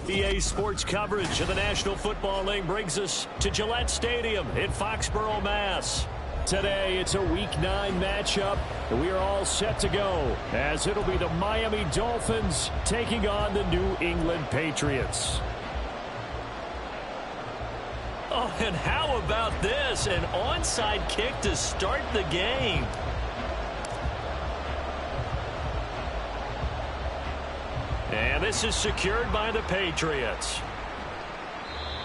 EA Sports coverage of the National Football League brings us to Gillette Stadium in Foxborough, Mass. Today, it's a Week 9 matchup, and we are all set to go, as it'll be the Miami Dolphins taking on the New England Patriots. Oh, and how about this? An onside kick to start the game. And this is secured by the Patriots.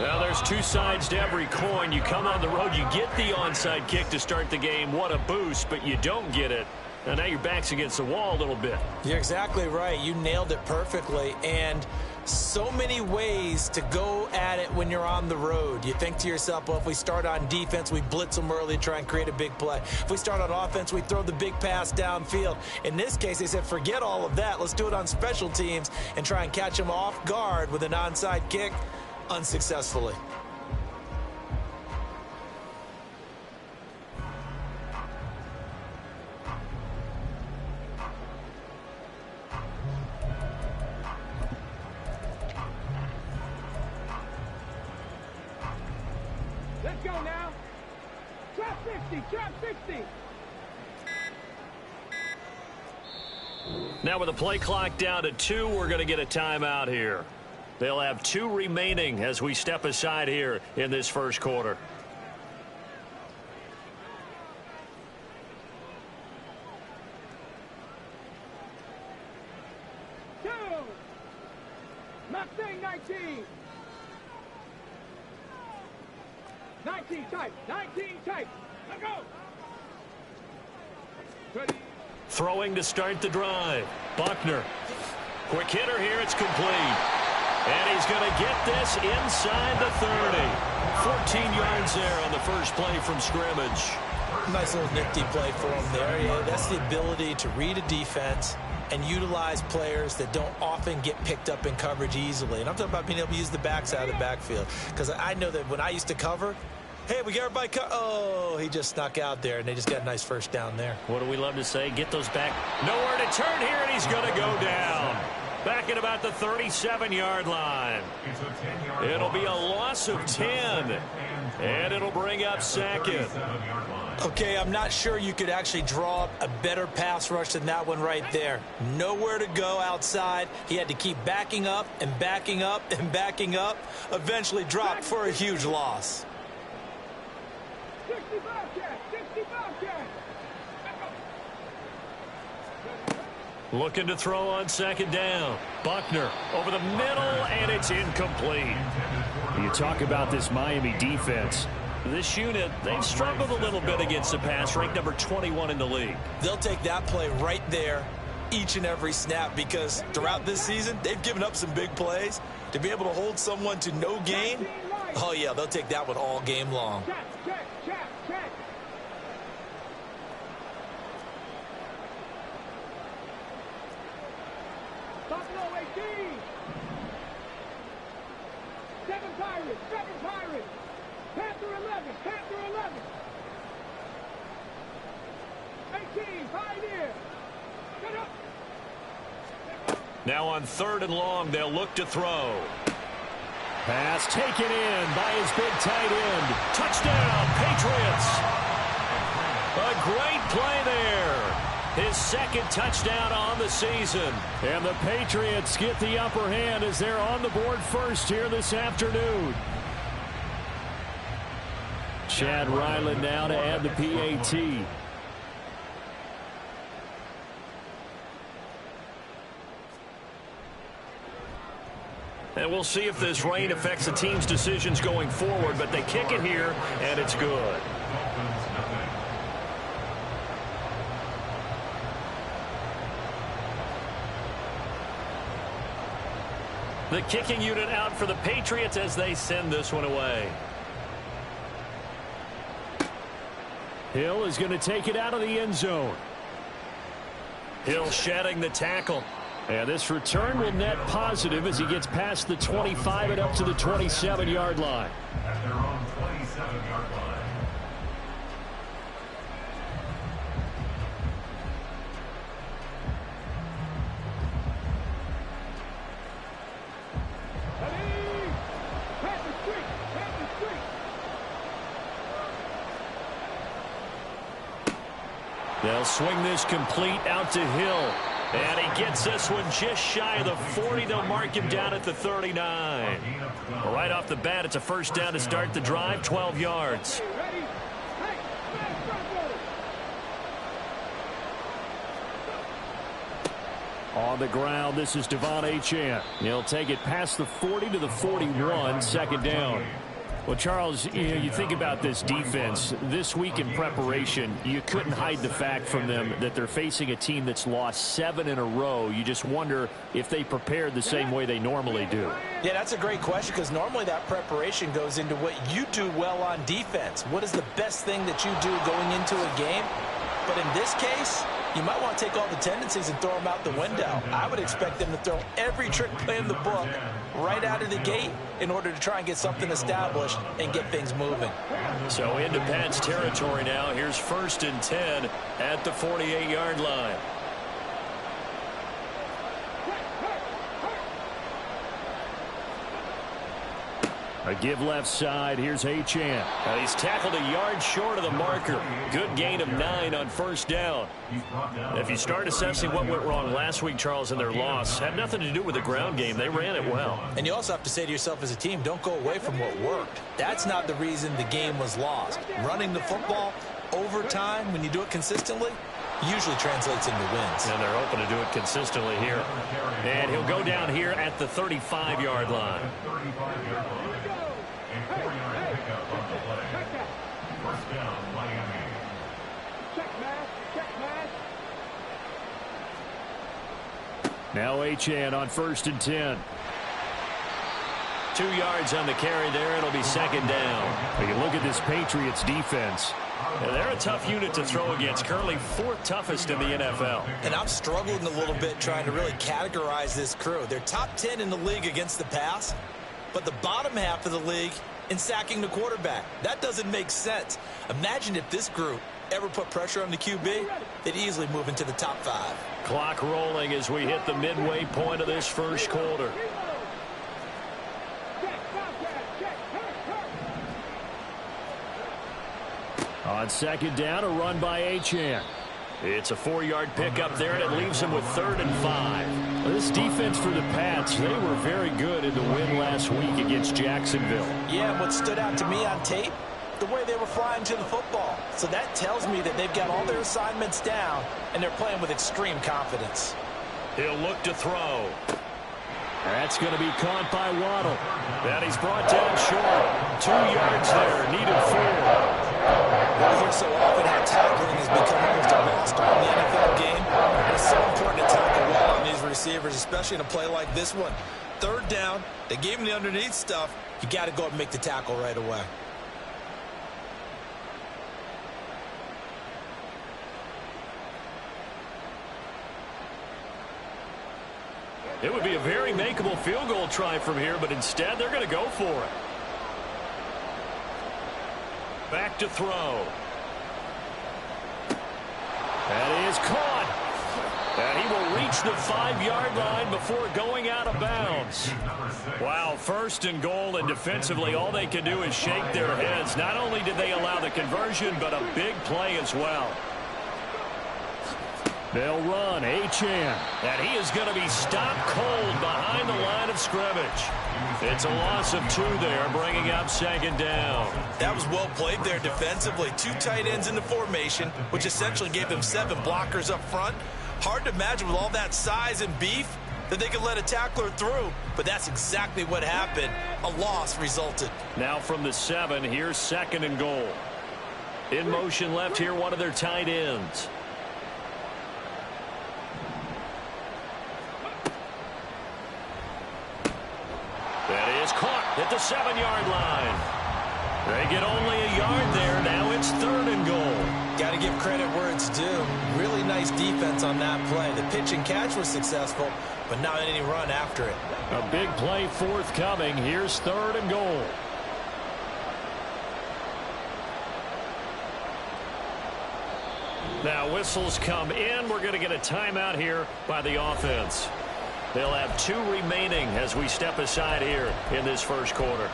Well, there's two sides to every coin. You come on the road, you get the onside kick to start the game. What a boost, but you don't get it. And now your back's against the wall a little bit. You're exactly right. You nailed it perfectly. And so many ways to go at it when you're on the road. You think to yourself, well, if we start on defense, we blitz them early, try and create a big play. If we start on offense, we throw the big pass downfield. In this case, they said, forget all of that. Let's do it on special teams and try and catch them off guard with an onside kick unsuccessfully. Let's go now. Trap 60, trap 60. Now with the play clock down to 2, we're going to get a timeout here. They'll have 2 remaining as we step aside here in this first quarter. Mustang 19. 19 type. 19 type. Let's go. Ready. Throwing to start the drive. Buckner. Quick hitter here. It's complete. And he's going to get this inside the 30. 14 yards there on the first play from scrimmage. Nice little nifty play for him there. Yeah, that's the ability to read a defense and utilize players that don't often get picked up in coverage easily. And I'm talking about being able to use the backside of the backfield. Because I know that when I used to cover, hey, we got everybody oh, he just snuck out there, and they just got a nice first down there. What do we love to say? Get those back. Nowhere to turn here, and he's going to go down. Back at about the 37-yard line. It'll be a loss of 10, and it'll bring up second. Okay, I'm not sure you could actually draw up a better pass rush than that one right there. Nowhere to go outside. He had to keep backing up and backing up and backing up. Eventually dropped for a huge loss. 65 catch. 65 catch. Looking to throw on second down. Buckner over the middle, and it's incomplete. You talk about this Miami defense. This unit, they've struggled a little bit against the pass, ranked number 21 in the league. They'll take that play right there each and every snap because throughout this season, they've given up some big plays. To be able to hold someone to no gain, oh, yeah, they'll take that one all game long. Check, check, check, check. Buffalo 18. 7 Pirates, 7 Pirates. Panther 11, Panther 11. 18, Pioneer. Get up. Now on 3rd and long, they'll look to throw. Pass taken in by his big tight end. Touchdown, Patriots. A great play there. His second touchdown on the season. And the Patriots get the upper hand as they're on the board first here this afternoon. Chad Ryland now to add the PAT. And we'll see if this rain affects the team's decisions going forward, but they kick it here, and it's good. The kicking unit out for the Patriots as they send this one away. Hill is going to take it out of the end zone. Hill shedding the tackle. And this return will net positive as he gets past the 25 and up to the 27-yard line. At their own 27-yard line. Ready? They'll swing this complete out to Hill. And he gets this one just shy of the 40. They'll mark him down at the 39. Right off the bat, it's a first down to start the drive, 12 yards. On the ground, this is Devon Achane. He'll take it past the 40 to the 41, second down. Well, Charles, you think about this defense. This week in preparation, you couldn't hide the fact from them that they're facing a team that's lost 7 in a row. You just wonder if they prepared the same way they normally do. Yeah, that's a great question, because normally that preparation goes into what you do well on defense. What is the best thing that you do going into a game? But in this case, you might want to take all the tendencies and throw them out the window. I would expect them to throw every trick play in the book right out of the gate in order to try and get something established and get things moving. So into Pat's territory now. Here's 1st and 10 at the 48-yard line. A give left side. Here's Achane. Now he's tackled a yard short of the marker. Good gain of 9 on first down. If you start assessing what went wrong last week, Charles, in their loss, had nothing to do with the ground game. They ran it well. And you also have to say to yourself as a team, don't go away from what worked. That's not the reason the game was lost. Running the football over time, when you do it consistently, usually translates into wins. And they're hoping to do it consistently here. And he'll go down here at the 35-yard line. Now Achane on 1st and 10. 2 yards on the carry there. It'll be second down. You look at this Patriots defense. And they're a tough unit to throw against. Currently 4th toughest in the NFL. And I'm struggling a little bit trying to really categorize this crew. They're top 10 in the league against the pass, but the bottom half of the league in sacking the quarterback. That doesn't make sense. Imagine if this group ever put pressure on the QB, they'd easily move into the top 5. Clock rolling as we hit the midway point of this first quarter. On second down, a run by Achane. It's a 4-yard pickup there, and it leaves him with 3rd and 5. Well, this defense for the Pats, they were very good in the win last week against Jacksonville. Yeah, and what stood out to me on tape, the way they were flying to the football. So that tells me that they've got all their assignments down, and they're playing with extreme confidence. He'll look to throw. That's going to be caught by Waddle. And he's brought down short. 2 yards there, needed 4. We hear so often how tackling has become almost a monster in the NFL game. And it's so important to tackle well on these receivers, especially in a play like this one. 3rd down, they gave him the underneath stuff. You got to go and make the tackle right away. It would be a very makeable field goal try from here, but instead they're going to go for it. Back to throw. That is caught. And he will reach the 5-yard line before going out of bounds. Wow, 1st and goal, and defensively all they can do is shake their heads. Not only did they allow the conversion, but a big play as well. They'll run, Achane. And he is going to be stopped cold behind the line of scrimmage. It's a loss of 2 there, bringing up second down. That was well played there defensively. 2 tight ends in the formation, which essentially gave them 7 blockers up front. Hard to imagine with all that size and beef that they could let a tackler through, but that's exactly what happened. A loss resulted. Now from the 7, here's 2nd and goal. In motion left here, one of their tight ends. That is caught at the 7-yard line. They get only a yard there. Now it's 3rd and goal. Got to give credit where it's due. Really nice defense on that play. The pitch and catch was successful, but not any run after it. A big play forthcoming. Here's 3rd and goal. Now whistles come in. We're going to get a timeout here by the offense. They'll have 2 remaining as we step aside here in this first quarter.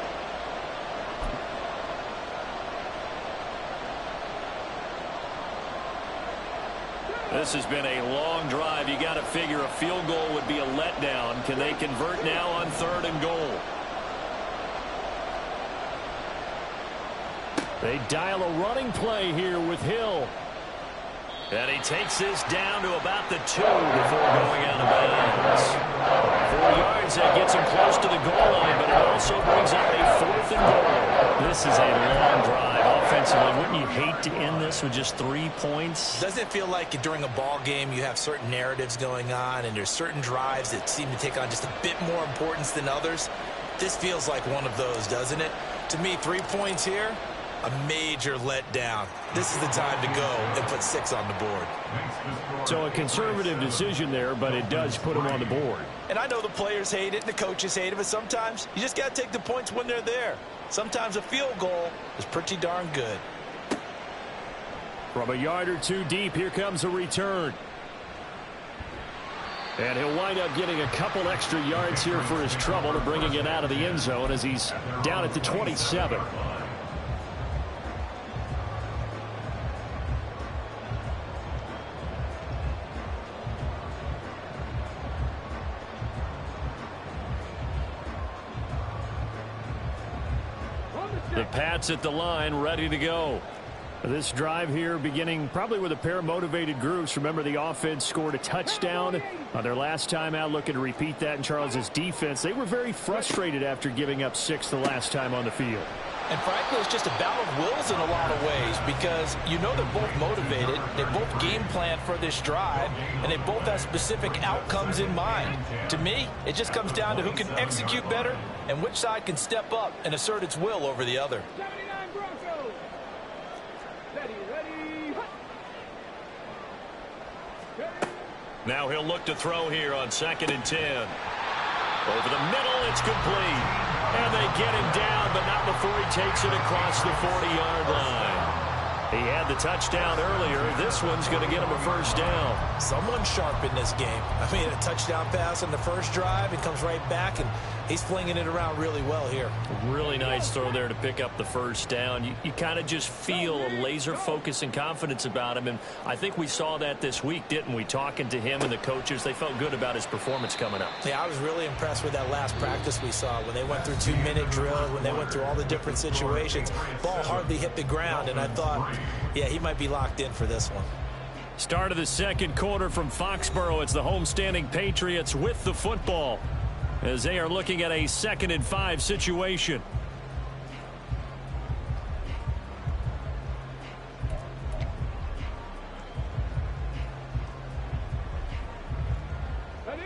This has been a long drive. You got to figure a field goal would be a letdown. Can they convert now on 3rd and goal? They dial a running play here with Hill. And he takes this down to about the 2 before going out of bounds. 4 yards, that gets him close to the goal line, but it also brings up a 4th and goal. This is a long drive offensively. Wouldn't you hate to end this with just 3 points? Doesn't it feel like during a ball game you have certain narratives going on and there's certain drives that seem to take on just a bit more importance than others? This feels like one of those, doesn't it? To me, 3 points here, a major letdown. This is the time to go and put 6 on the board. So a conservative decision there, but it does put them on the board. And I know the players hate it and the coaches hate it, but sometimes you just got to take the points when they're there. Sometimes a field goal is pretty darn good. From a yard or 2 deep, here comes a return. And he'll wind up getting a couple extra yards here for his trouble to bringing it out of the end zone as he's down at the 27. The Pats at the line, ready to go. This drive here beginning probably with a pair of motivated groups. Remember, the offense scored a touchdown on their last time out, looking to repeat that in Charles's defense. They were very frustrated after giving up 6 the last time on the field. And frankly, it's just a battle of wills in a lot of ways because you know they're both motivated, they both game plan for this drive, and they both have specific outcomes in mind. To me, it just comes down to who can execute better and which side can step up and assert its will over the other. 79 Broncos. Ready. Now he'll look to throw here on 2nd and 10. Over the middle, it's complete. And they get him down, but not before he takes it across the 40-yard line. He had the touchdown earlier. This one's going to get him a 1st down. Someone's sharp in this game. I mean, a touchdown pass on the first drive. It comes right back, and he's flinging it around really well here. Really nice throw there to pick up the 1st down. You kind of just feel a laser focus and confidence about him, and I think we saw that this week, didn't we? Talking to him and the coaches, they felt good about his performance coming up. Yeah, I was really impressed with that last practice we saw when they went through 2-minute drills, when they went through all the different situations. Ball hardly hit the ground, and I thought, yeah, he might be locked in for this one. Start of the 2nd quarter from Foxborough. It's the homestanding Patriots with the football as they are looking at a 2nd and 5 situation. Ready.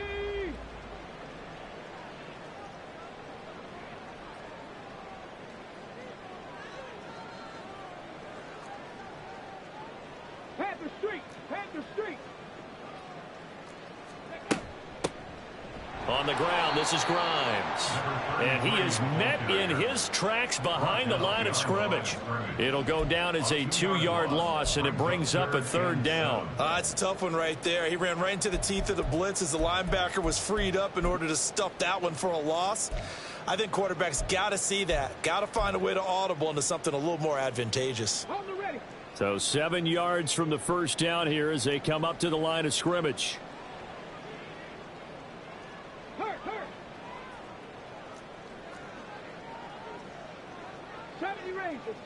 Panther Street. On the ground, this is Grimes. And he is met in his tracks behind the line of scrimmage. It'll go down as a 2-yard loss, and it brings up a 3rd down. It's a tough one right there. He ran right into the teeth of the blitz as the linebacker was freed up in order to stuff that one for a loss. I think quarterbacks got to see that. Got to find a way to audible into something a little more advantageous. Hold it ready. So 7 yards from the 1st down here as they come up to the line of scrimmage. Hurt.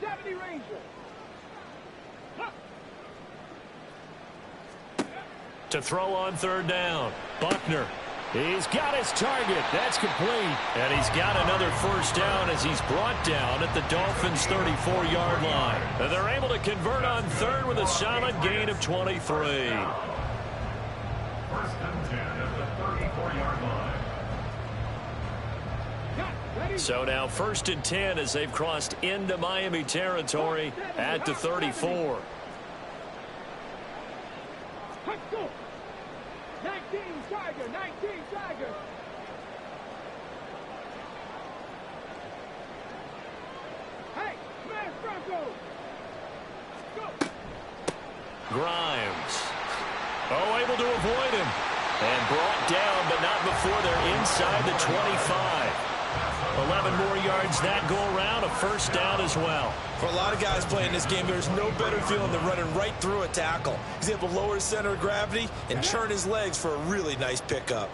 70 Ranger. Huh. To throw on 3rd down. Buckner. He's got his target. That's complete. And he's got another 1st down as he's brought down at the Dolphins' 34-yard line. And they're able to convert on 3rd with a solid gain of 23. 1st and 10 at the 34-yard line. So now 1st and 10 as they've crossed into Miami territory at the 34. 19 Tiger. Hey, smash Broncos. Go. Grimes. Able to avoid him. And brought down, but not before they're inside the 25. 11 more yards that go around, a first down as well. For a lot of guys playing this game, there's no better feeling than running right through a tackle. He's able to lower his center of gravity and turn his legs for a really nice pickup.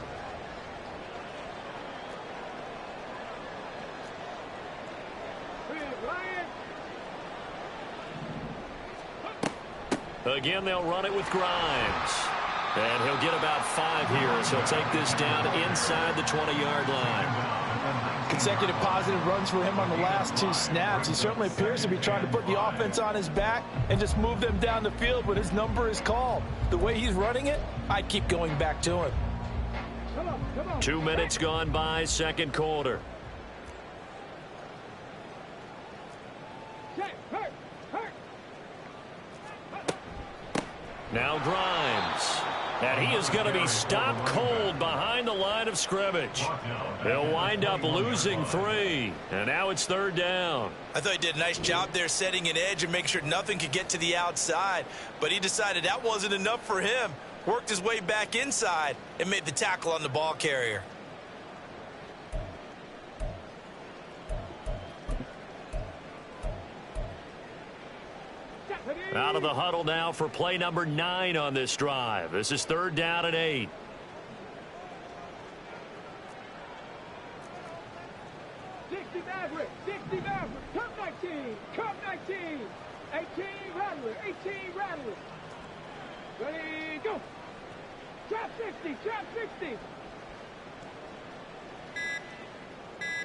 Again, they'll run it with Grimes. And he'll get about 5 here as he'll take this down inside the 20-yard line. Consecutive positive runs for him on the last 2 snaps. He certainly appears to be trying to put the offense on his back and just move them down the field when his number is called. The way he's running it, I'd keep going back to him. 2 minutes gone by, second quarter. Now Grimes. And he is going to be stopped cold behind the line of scrimmage. He'll wind up losing 3. And now it's third down. I thought he did a nice job there setting an edge and making sure nothing could get to the outside. But he decided that wasn't enough for him. Worked his way back inside and made the tackle on the ball carrier. Out of the huddle now for play number 9 on this drive. This is third down and 8. Come 19, come 19, 18 Rattler, 18 Rattler. Ready, go. Trap 60, trap 60.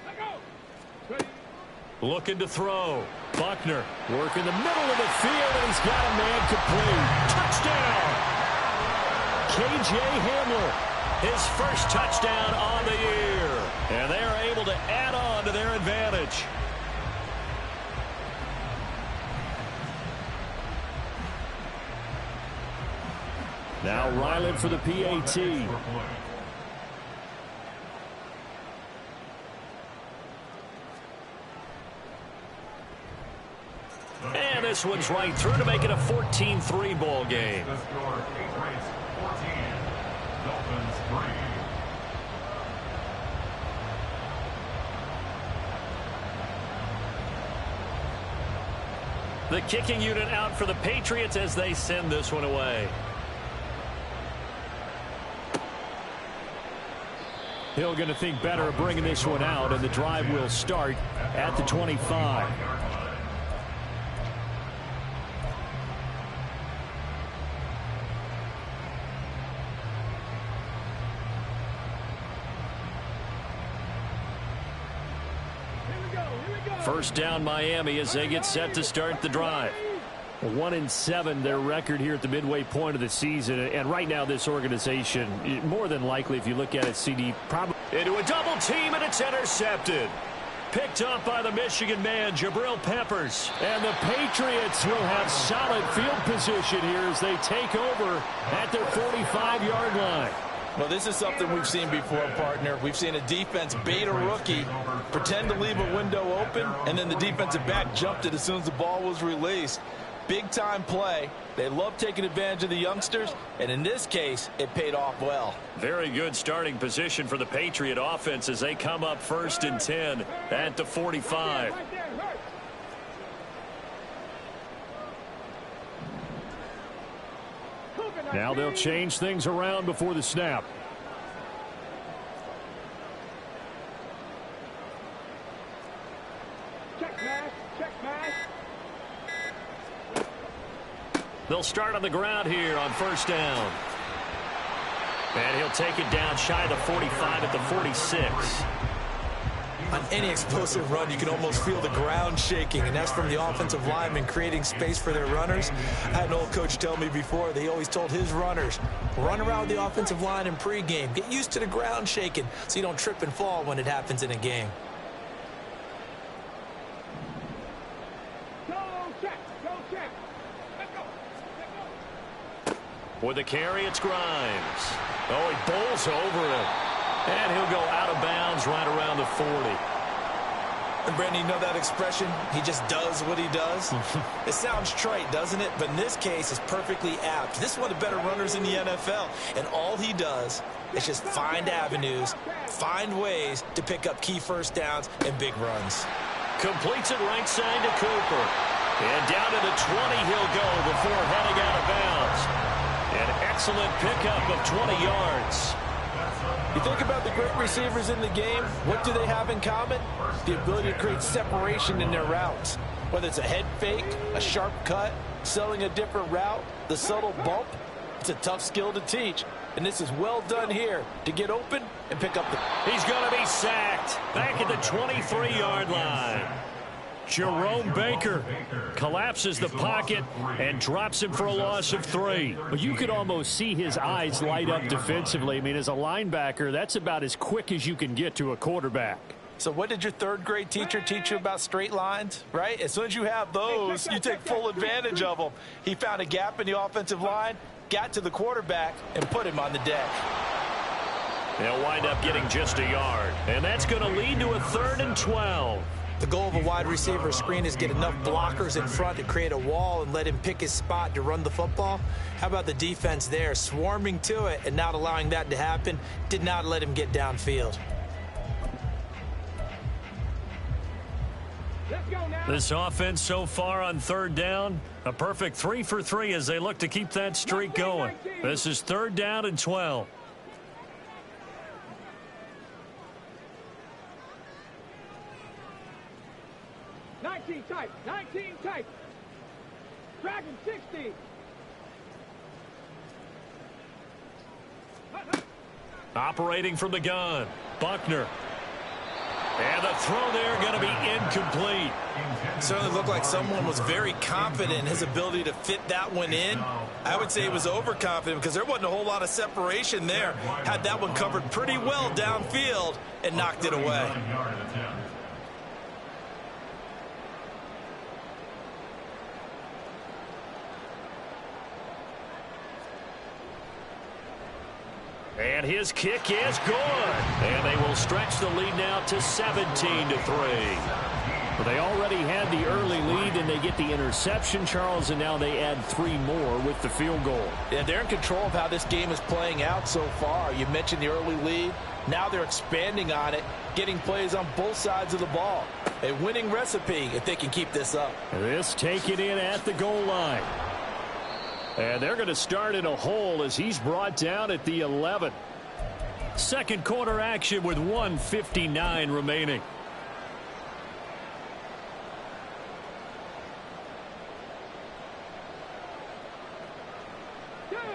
Let go. Ready. Looking to throw. Buckner working the middle of the field, and he's got a man complete. Touchdown! K.J. Hamler, his first touchdown on the year. And they are able to add on to their advantage. Now Ryland for the PAT. And this one's right through to make it a 14-3 ball game. The score, Patriots 14, Dolphins 3. The kicking unit out for the Patriots as they send this one away. Hill going to think better of bringing this one out, and the drive will start at the 25. First down Miami as they get set to start the drive. 1-7 their record here at the midway point of the season, and right now this organization, more than likely, if you look at it, CD, probably into a double team, and it's intercepted. Picked up by the Michigan man, Jabril Peppers. And the Patriots will have solid field position here as they take over at their 45-yard line. Well, this is something we've seen before, partner. We've seen a defense bait a rookie, pretend to leave a window open, and then the defensive back jumped it as soon as the ball was released. Big-time play. They love taking advantage of the youngsters, and in this case, it paid off well. Very good starting position for the Patriot offense as they come up 1st and 10 at the 45. Now they'll change things around before the snap. Check pass, check pass. They'll start on the ground here on first down. And he'll take it down shy of the 45 at the 46. On any explosive run, you can almost feel the ground shaking, and that's from the offensive linemen creating space for their runners. I had an old coach tell me before, they always told his runners, run around the offensive line in pregame. Get used to the ground shaking so you don't trip and fall when it happens in a game. Go check, go check. Let go, let go. With the carry, it's Grimes. Oh, he bowls over it. And he'll go out of bounds right around the 40. And Brandon, you know that expression? He just does what he does. It sounds trite, doesn't it? But in this case, it's perfectly apt. This is one of the better runners in the NFL. And all he does is just find avenues, find ways to pick up key first downs and big runs. Completes it right side to Cooper. And down to the 20 he'll go before heading out of bounds. An excellent pickup of 20 yards. You think about the great receivers in the game, what do they have in common? The ability to create separation in their routes. Whether it's a head fake, a sharp cut, selling a different route, the subtle bump, it's a tough skill to teach. And this is well done here to get open and pick up the... He's going to be sacked back at the 23-yard line. Jerome Baker collapses the pocket and drops him for a loss of 3. But you could almost see his eyes light up defensively. I mean, as a linebacker, that's about as quick as you can get to a quarterback. So what did your third-grade teacher teach you about straight lines, right? As soon as you have those, you take full advantage of them. He found a gap in the offensive line, got to the quarterback, and put him on the deck. They'll wind up getting just a yard. And that's going to lead to a 3rd and 12. The goal of a wide receiver screen is get enough blockers in front to create a wall and let him pick his spot to run the football. How about the defense there, swarming to it and not allowing that to happen? Did not let him get downfield. This offense so far on 3rd down, a perfect 3 for 3 as they look to keep that streak going. This is 3rd down and 12. Tight, 19 tight. Dragon 60. Operating from the gun, Buckner. And the throw there going to be incomplete. Certainly looked like someone was very confident in his ability to fit that one in. I would say he was overconfident because there wasn't a whole lot of separation there. Had that one covered pretty well downfield and knocked it away. And his kick is good. And they will stretch the lead now to 17-3. Well, they already had the early lead, and they get the interception, Charles, and now they add 3 more with the field goal. Yeah, they're in control of how this game is playing out so far. You mentioned the early lead. Now they're expanding on it, getting plays on both sides of the ball. A winning recipe if they can keep this up. This taken in at the goal line. And they're going to start in a hole as he's brought down at the 11. Second quarter action with 1:59 remaining.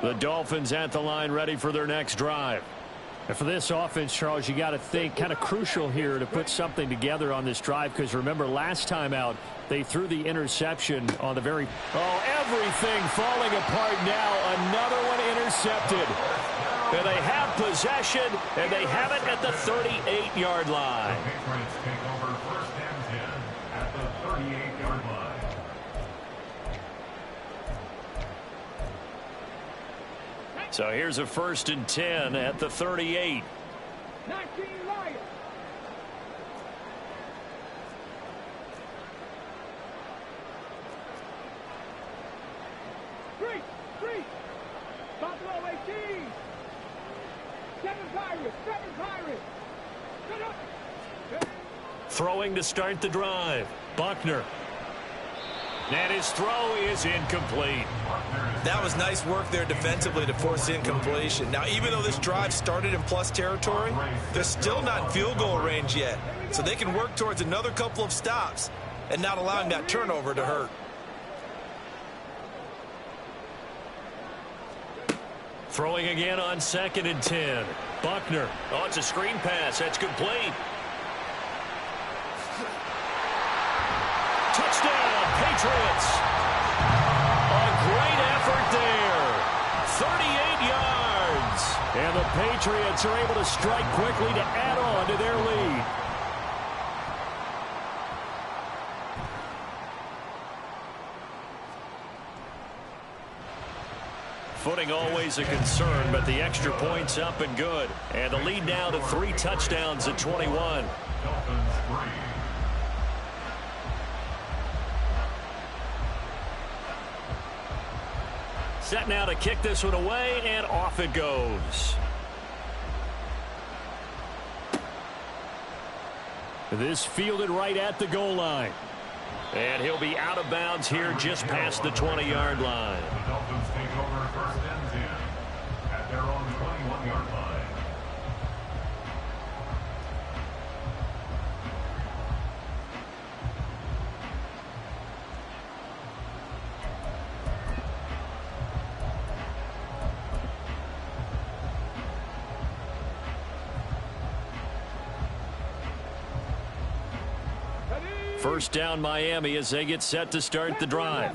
The Dolphins at the line ready for their next drive. And for this offense, Charles, you got to think kind of crucial here to put something together on this drive, because remember last time out they threw the interception on the very... Oh, everything falling apart now. Another one intercepted. And they have possession, and they have it at the 38-yard line. Patriots take over 1st and 10 at the 38-yard line. So here's a 1st and 10 at the 38. 19 Lions. Three. Buffalo 18. 7 Pirates. Set up. Throwing to start the drive. Buckner. And his throw is incomplete. That was nice work there defensively to force incompletion. Now, even though this drive started in plus territory, they're still not in field goal range yet. So they can work towards another couple of stops and not allowing that turnover to hurt. Throwing again on 2nd and 10. Buckner. Oh, it's a screen pass. That's complete. Touchdown, Patriots. A great effort there. 38 yards. And the Patriots are able to strike quickly to add on to their lead. Footing always a concern, but the extra point's up and good. And the lead now to 3 touchdowns at 21. Dolphins 3. Set now to kick this one away, and off it goes. This fielded right at the goal line. And he'll be out of bounds here just past the 20-yard line. The Dolphins take over first and 10 at their own 21-yard line. First down Miami as they get set to start the drive.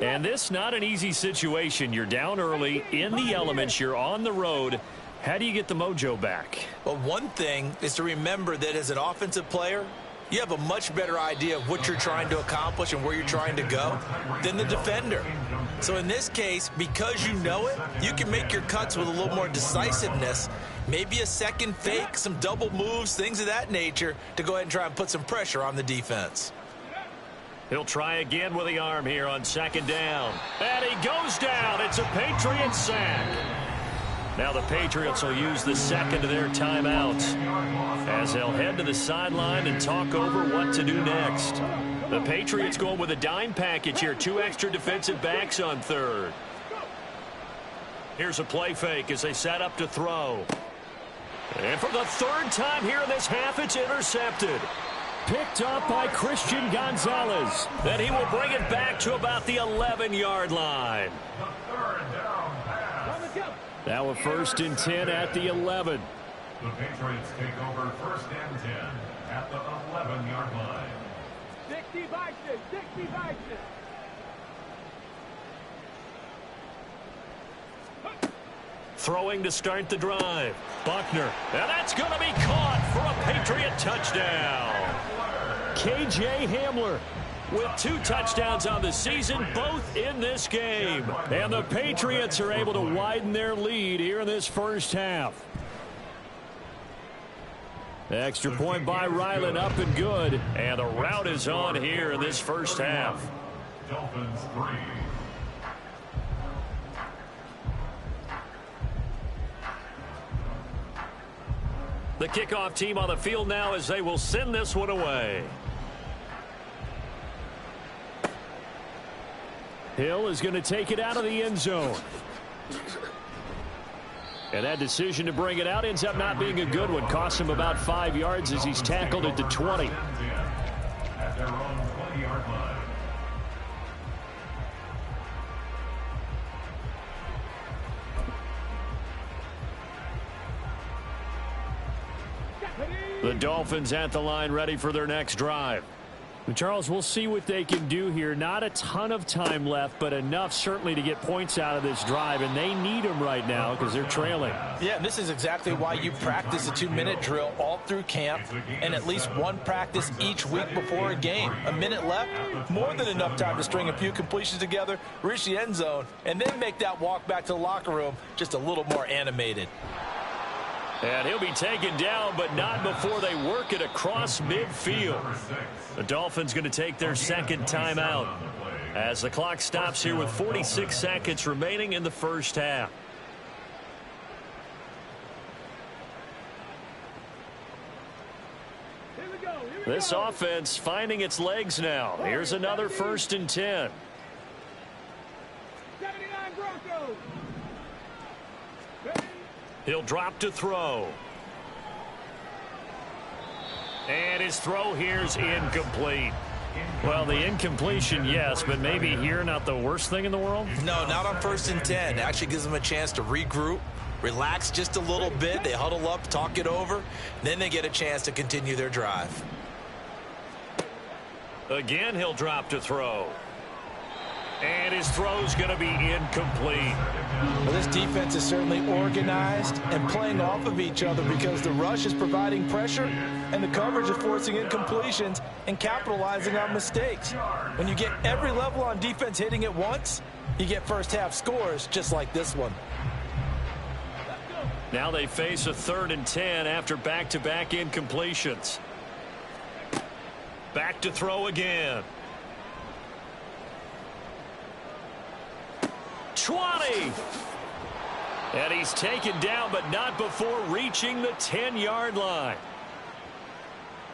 And this not an easy situation. You're down early, in the elements, you're on the road. How do you get the mojo back? Well, one thing is to remember that as an offensive player, you have a much better idea of what you're trying to accomplish and where you're trying to go than the defender. So in this case, because you know it, you can make your cuts with a little more decisiveness. Maybe a second fake, some double moves, things of that nature to go ahead and try and put some pressure on the defense. He'll try again with the arm here on second down. And he goes down. It's a Patriot sack. Now the Patriots will use the second of their timeouts as they'll head to the sideline and talk over what to do next. The Patriots going with a dime package here. 2 extra defensive backs on third. Here's a play fake as they set up to throw. And for the third time here in this half, it's intercepted. Picked up by Christian Gonzalez. Then he will bring it back to about the 11-yard line. The third down pass. Now a first and 10 at the 11. The Patriots take over first and 10 at the 11-yard line. 60 Bison, 60 Bison. Throwing to start the drive. Buckner. And that's going to be caught for a Patriot touchdown. KJ Hamler With 2 touchdowns on the season, both in this game. And the Patriots are able to widen their lead here in this first half. Extra point by Ryland, up and good. And the route is on here in this first half. Dolphins 3. The kickoff team on the field now as they will send this one away. Hill is going to take it out of the end zone. And that decision to bring it out ends up not being a good one. Costs him about 5 yards as he's tackled at the 20. At their own 20-yard line. The Dolphins at the line ready for their next drive. And Charles, we'll see what they can do here. Not a ton of time left, but enough certainly to get points out of this drive, and they need them right now because they're trailing. Yeah, and this is exactly why you practice a 2-minute drill all through camp and at least one practice each week before a game. A minute left, more than enough time to string a few completions together, reach the end zone, and then make that walk back to the locker room just a little more animated. And he'll be taken down, but not before they work it across midfield. The Dolphins going to take their second timeout as the clock stops here with 46 seconds remaining in the first half. This offense finding its legs now. Here's another first and 10. 79 Broncos. He'll drop to throw. And his throw here's incomplete. Well, the incompletion, yes, but maybe here not the worst thing in the world? No, not on first and 10. It actually gives them a chance to regroup, relax just a little bit. They huddle up, talk it over. Then they get a chance to continue their drive. Again, he'll drop to throw. And his throw's going to be incomplete. Well, this defense is certainly organized and playing off of each other because the rush is providing pressure and the coverage is forcing incompletions and capitalizing on mistakes. When you get every level on defense hitting at once, you get first half scores just like this one. Now they face a 3rd and 10 after back-to-back incompletions. Back to throw again. 20. And he's taken down, but not before reaching the 10-yard line.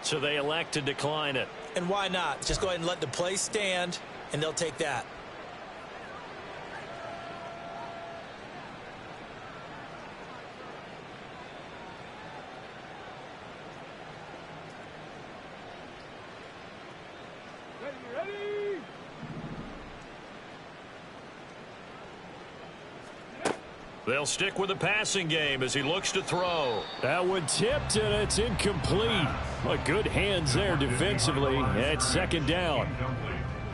So they elect to decline it. And why not? Just go ahead and let the play stand, and they'll take that. Ready? They'll stick with the passing game as he looks to throw. That one tipped, and it's incomplete. But good hands there defensively at second down.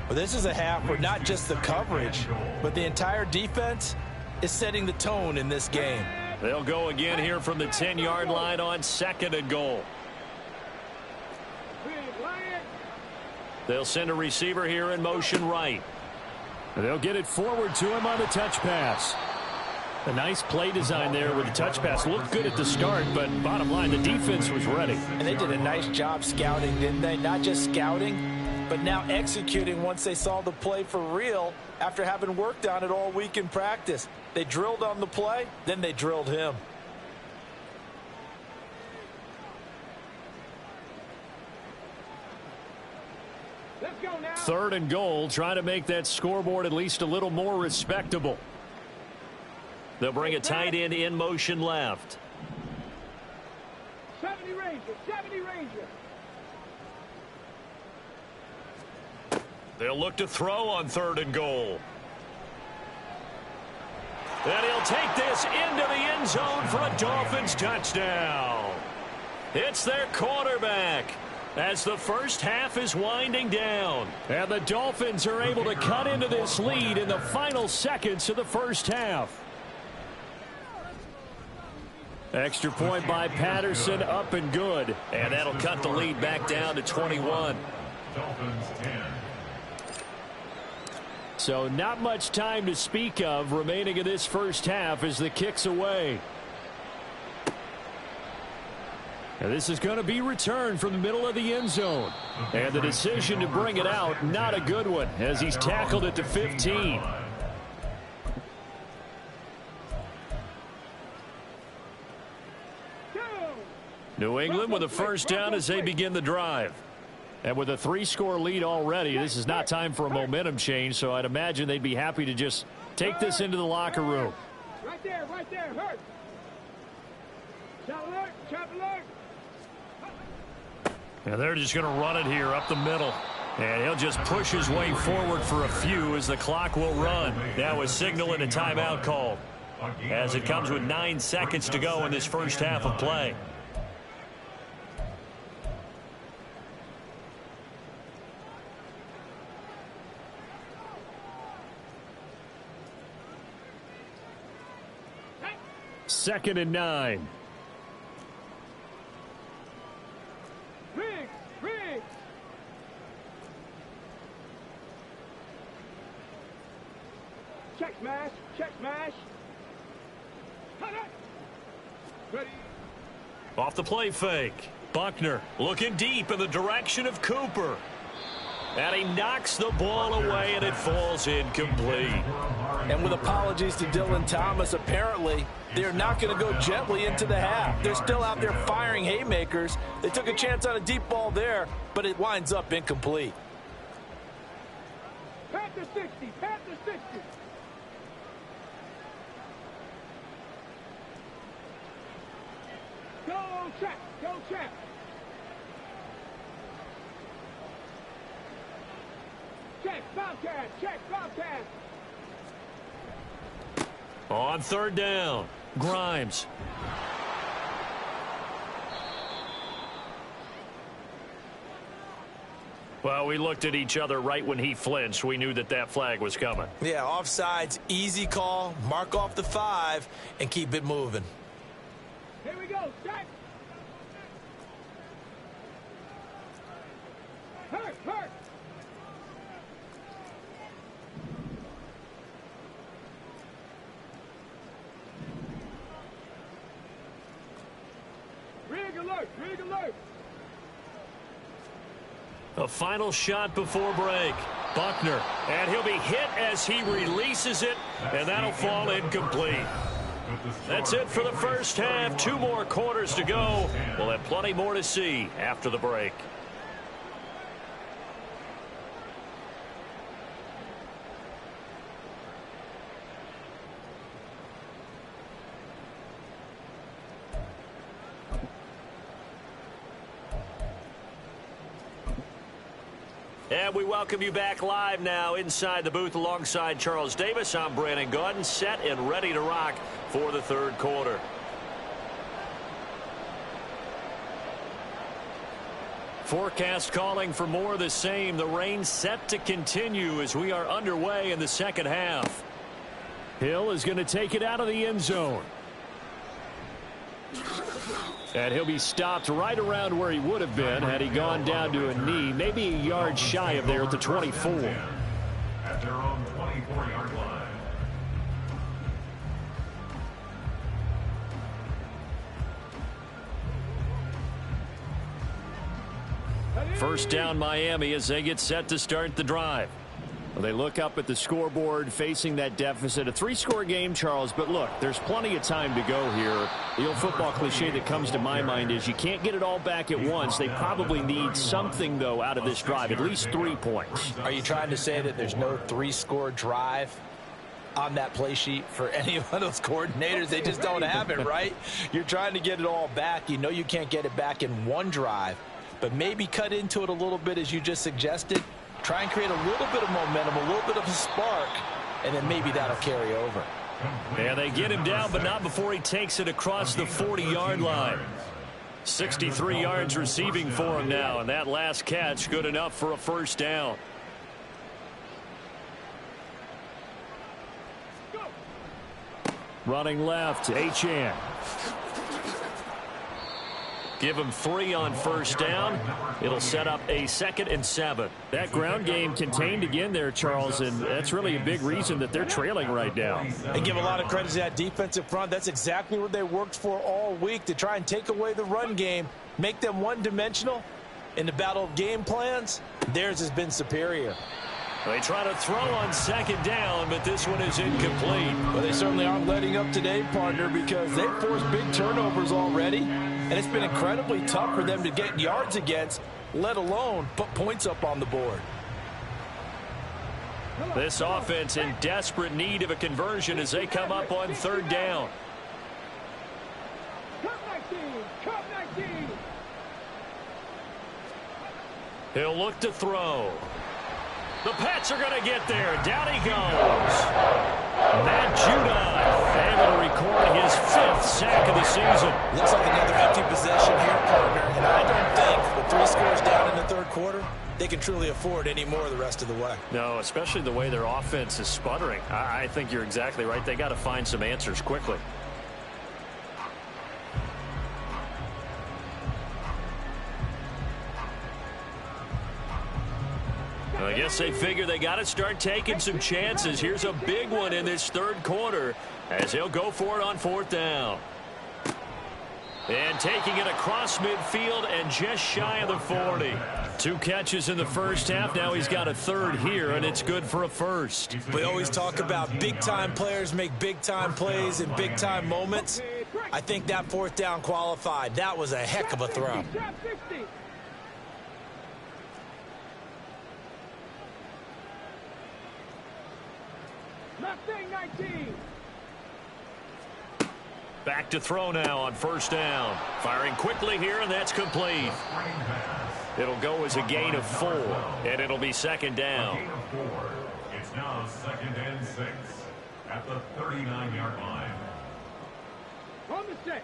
Well, this is a half where not just the coverage, but the entire defense is setting the tone in this game. They'll go again here from the 10-yard line on 2nd and goal. They'll send a receiver here in motion right. They'll get it forward to him on the touch pass. A nice play design there with the touch pass. Looked good at the start, but bottom line, the defense was ready. And they did a nice job scouting, didn't they? Not just scouting, but now executing once they saw the play for real after having worked on it all week in practice. They drilled on the play, then they drilled him. Let's go now. 3rd and goal, trying to make that scoreboard at least a little more respectable. They'll bring a tight end in motion left. 70 Ranger, 70 Ranger. They'll look to throw on 3rd and goal. And he'll take this into the end zone for a Dolphins touchdown. It's their quarterback as the first half is winding down. And the Dolphins are able to cut into this lead in the final seconds of the first half. Extra point by Patterson, up and good. And that'll cut the lead back down to 21. Dolphins 10. So not much time to speak of remaining in this first half as the kick's away. And this is going to be returned from the middle of the end zone. And the decision to bring it out, not a good one, as he's tackled at the 15. New England with a first down as they begin the drive. And with a 3-score lead already, this is not time for a momentum change, so I'd imagine they'd be happy to just take this into the locker room. Right there, hurt. Chop alert, chop alert. And they're just going to run it here up the middle. And he'll just push his way forward for a few as the clock will run. Now a signal and a timeout called as it comes with 9 seconds to go in this first half of play. Second and 9. Riggs. Check smash. Ready. Off the play fake. Buckner looking deep in the direction of Cooper. And he knocks the ball away, and it falls incomplete. And with apologies to Dylan Thomas, apparently they're not going to go gently into the half. They're still out there firing haymakers. They took a chance on a deep ball there, but it winds up incomplete. Panther 60. Go check. Check, Bobcat. On 3rd down, Grimes. Well, we looked at each other right when he flinched. We knew that flag was coming. Yeah, offsides, easy call, mark off the 5, and keep it moving. Here we go, check. Hurt. Rig alert. A final shot before break. Buckner, and he'll be hit as he releases it, and that'll fall incomplete. That's it for the first half. 2 more quarters to go. We'll have plenty more to see after the break. And we welcome you back live now inside the booth alongside Charles Davis. I'm Brandon Gaudin, set and ready to rock for the third quarter. Forecast calling for more of the same. The rain set to continue as we are underway in the second half. Hill is going to take it out of the end zone. And he'll be stopped right around where he would have been had he gone down to a knee, maybe a yard shy of there at the 24. At their own 24-yard line. First down Miami as they get set to start the drive. Well, they look up at the scoreboard facing that deficit. A 3-score game, Charles, but look, there's plenty of time to go here. The old football cliche that comes to my mind is you can't get it all back at once. They probably need something, though, out of this drive, at least 3 points. Are you trying to say that there's no 3-score drive on that play sheet for any of those coordinators? They just don't have it, right? You're trying to get it all back. You know you can't get it back in one drive, but maybe cut into it a little bit as you just suggested. Try and create a little bit of momentum, a little bit of a spark, and then maybe that'll carry over. And they get him down, but not before he takes it across the 40-yard line. 63 yards receiving for him now, and that last catch good enough for a first down. Running left, Achane. Give him 3 on first down. It'll set up a 2nd and 7. That ground game contained again there, Charles, and that's really a big reason that they're trailing right now. And give a lot of credit to that defensive front. That's exactly what they worked for all week, to try and take away the run game, make them one-dimensional. In the battle of game plans, theirs has been superior. They try to throw on 2nd down, but this one is incomplete. Well, they certainly aren't letting up today, partner, because they've forced big turnovers already, and it's been incredibly tough for them to get yards against, let alone put points up on the board. This offense in desperate need of a conversion as they come up on 3rd down. He'll look to throw. The Pats are going to get there. Down he goes. Matt Judon able to record his 5th sack of the season. Looks like another empty possession here, partner. And I don't think with 3 scores down in the third quarter, they can truly afford any more the rest of the way. No, especially the way their offense is sputtering. I think you're exactly right. They got to find some answers quickly. I guess they figure they got to start taking some chances. Here's a big one in this third quarter as he'll go for it on 4th down. And taking it across midfield and just shy of the 40. 2 catches in the first half. Now he's got a 3rd here, and it's good for a 1st. We always talk about big-time players make big-time plays in big-time moments. I think that 4th down qualified. That was a heck of a throw. Back to throw now on 1st down. Firing quickly here, and that's complete. It'll go as a gain of 4, and it'll be 2nd down. It's now 2nd and 6 at the 39-yard line. On the set.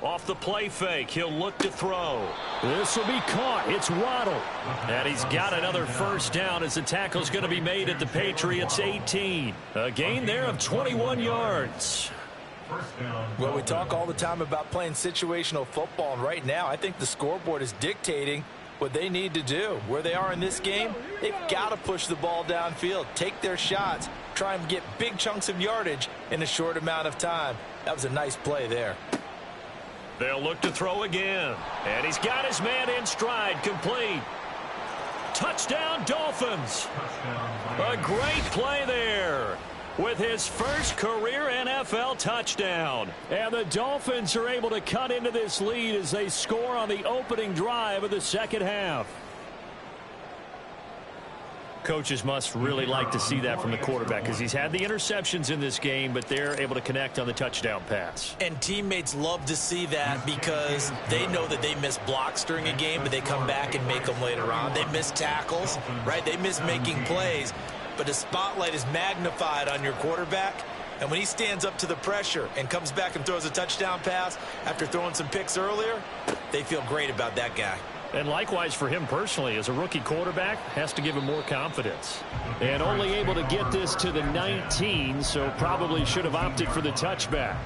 Off the play fake, he'll look to throw. This will be caught. It's Waddle. And he's got another 1st down as the tackle's going to be made at the Patriots' 18. A gain there of 21 yards. Well, we talk all the time about playing situational football, and right now I think the scoreboard is dictating what they need to do. Where they are in this game, they've got to push the ball downfield, take their shots, try and get big chunks of yardage in a short amount of time. That was a nice play there. They'll look to throw again. And he's got his man in stride, complete. Touchdown, Dolphins. A great play there with his first career NFL touchdown. And the Dolphins are able to cut into this lead as they score on the opening drive of the second half. Coaches must really like to see that from the quarterback because he's had the interceptions in this game, but they're able to connect on the touchdown pass. And teammates love to see that because they know that they miss blocks during a game, but they come back and make them later on. They miss tackles, right? They miss making plays, but the spotlight is magnified on your quarterback. And when he stands up to the pressure and comes back and throws a touchdown pass after throwing some picks earlier, they feel great about that guy. And likewise for him personally, as a rookie quarterback, has to give him more confidence. And only able to get this to the 19, so probably should have opted for the touchback.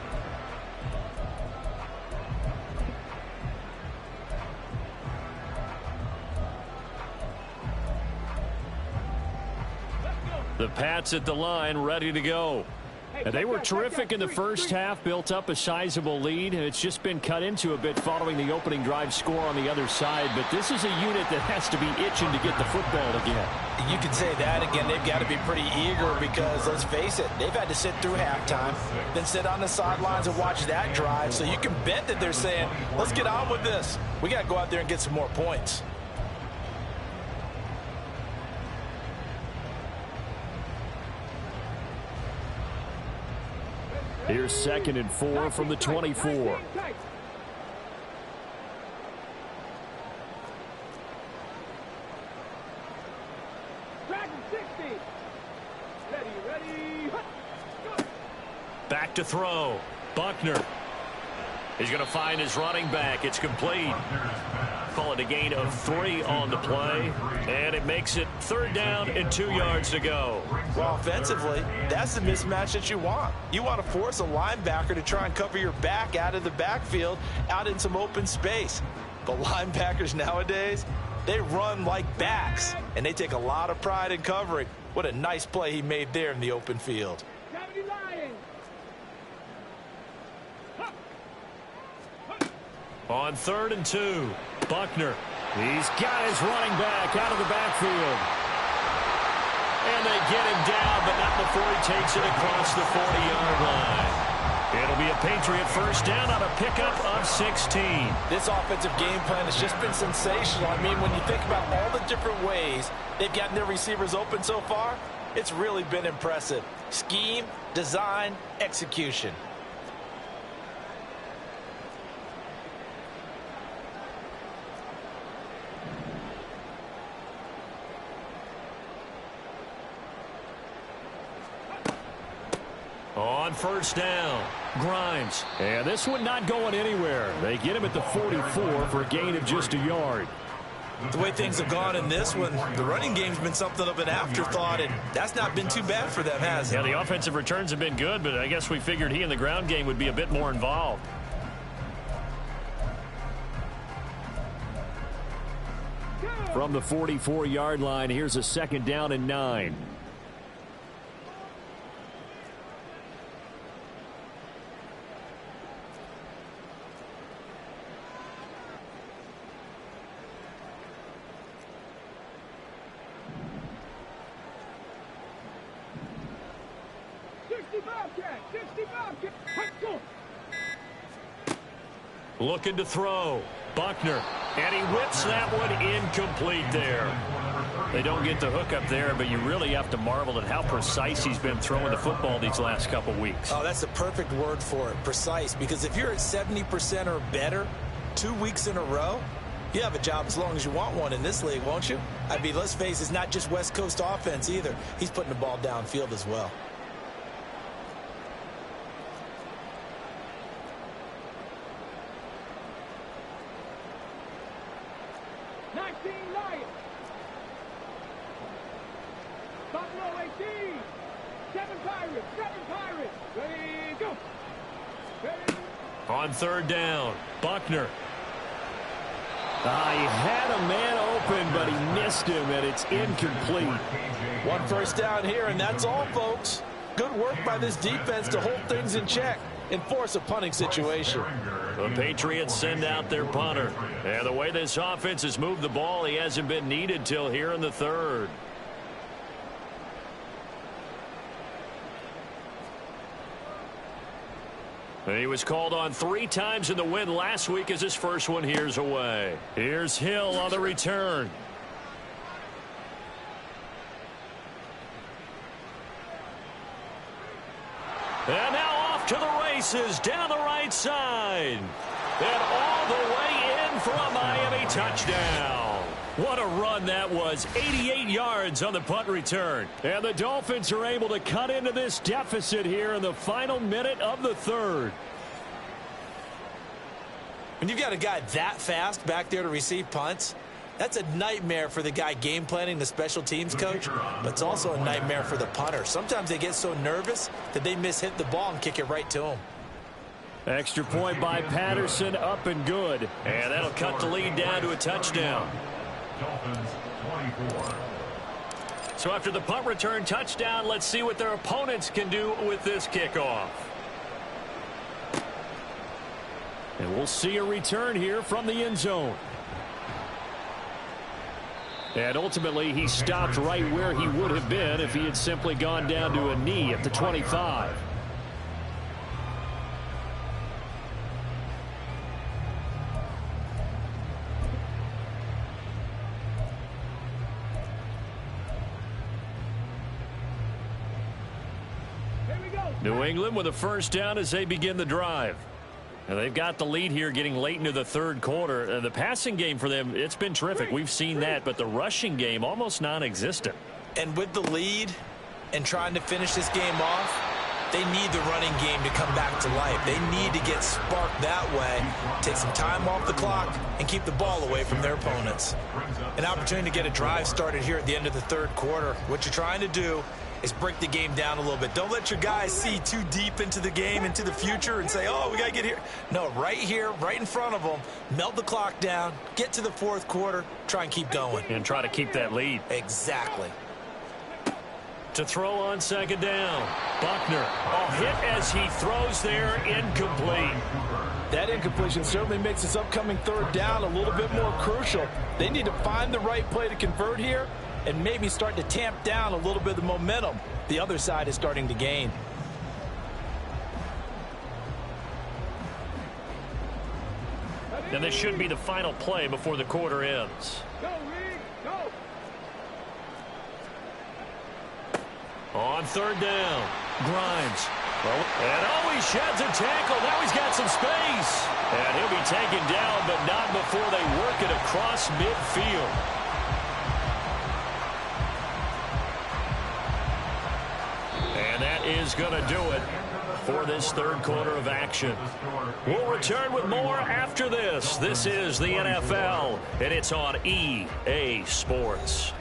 The Pats at the line, ready to go. And they were terrific in the first half, built up a sizable lead, and it's just been cut into a bit following the opening drive score on the other side. But this is a unit that has to be itching to get the football again. You can say that again. They've got to be pretty eager because, let's face it, they've had to sit through halftime, then sit on the sidelines and watch that drive. So you can bet that they're saying, let's get on with this. We got to go out there and get some more points. Here's 2nd and 4 from the 24. Back to throw. Buckner. He's going to find his running back. It's complete. Call it a gain of 3 on the play. And it makes it 3rd down and 2 yards to go. Well, offensively, that's the mismatch that you want. You want to force a linebacker to try and cover your back out of the backfield, out in some open space. But linebackers nowadays, they run like backs, and they take a lot of pride in covering. What a nice play he made there in the open field. On 3rd and 2, Buckner. He's got his running back out of the backfield. And they get him down, but not before he takes it across the 40-yard line. It'll be a Patriot first down on a pickup of 16. This offensive game plan has just been sensational. I mean, when you think about all the different ways they've gotten their receivers open so far, it's really been impressive. Scheme, design, execution. On first down, Grimes. And this one not going anywhere. They get him at the 44 for a gain of just a yard. The way things have gone in this one, the running game's been something of an afterthought, and that's not been too bad for them, has it? Yeah, the offensive returns have been good, but I guess we figured he in the ground game would be a bit more involved. From the 44-yard line, here's a 2nd down and 9. Looking to throw. Buckner. And he whips that one incomplete there. They don't get the hook up there, but you really have to marvel at how precise he's been throwing the football these last couple weeks. Oh, that's the perfect word for it, precise. Because if you're at 70% or better 2 weeks in a row, you have a job as long as you want one in this league, won't you? I mean, let's face it, it's not just West Coast offense either. He's putting the ball downfield as well. On 3rd down, Buckner. He had a man open, but he missed him, and it's incomplete. 1 first down here, and that's all, folks. Good work by this defense to hold things in check. and force a punting situation. The Patriots send out their punter. And the way this offense has moved the ball, he hasn't been needed till here in the third. And he was called on 3 times in the win last week as his first one here's away. Here's Hill on the return. And now off to the races down the right side. And all the way in for a Miami touchdown. What a run that was. 88 yards on the punt return. And the Dolphins are able to cut into this deficit here in the final minute of the third. When you've got a guy that fast back there to receive punts, that's a nightmare for the guy game planning, the special teams coach, but it's also a nightmare for the punter. Sometimes they get so nervous that they mishit the ball and kick it right to him. Extra point by Patterson, up and good. And that'll cut the lead down to a touchdown. Dolphins 24. So after the punt return touchdown, let's see what their opponents can do with this kickoff. And we'll see a return here from the end zone. And ultimately, he stopped right where he would have been if he had simply gone down to a knee at the 25. New England with a first down as they begin the drive. And they've got the lead here getting late into the third quarter. The passing game for them, it's been terrific. We've seen that, but the rushing game almost non-existent. And with the lead and trying to finish this game off, they need the running game to come back to life. They need to get sparked that way, take some time off the clock, and keep the ball away from their opponents. An opportunity to get a drive started here at the end of the third quarter. What you're trying to do is break the game down a little bit. Don't let your guys see too deep into the game, into the future, and say, oh, we got to get here. No, right here, right in front of them, melt the clock down, get to the fourth quarter, try and keep going. And try to keep that lead. Exactly. To throw on second down. Buckner, a hit as he throws there, incomplete. That incompletion certainly makes this upcoming third down a little bit more crucial. They need to find the right play to convert here and maybe start to tamp down a little bit of the momentum the other side is starting to gain. And this should be the final play before the quarter ends. Go, Reed, go. On third down, Grimes. And he sheds a tackle. Now he's got some space. And he'll be taken down, but not before they work it across midfield. And that is going to do it for this third quarter of action. We'll return with more after this. This is the NFL, and it's on EA Sports.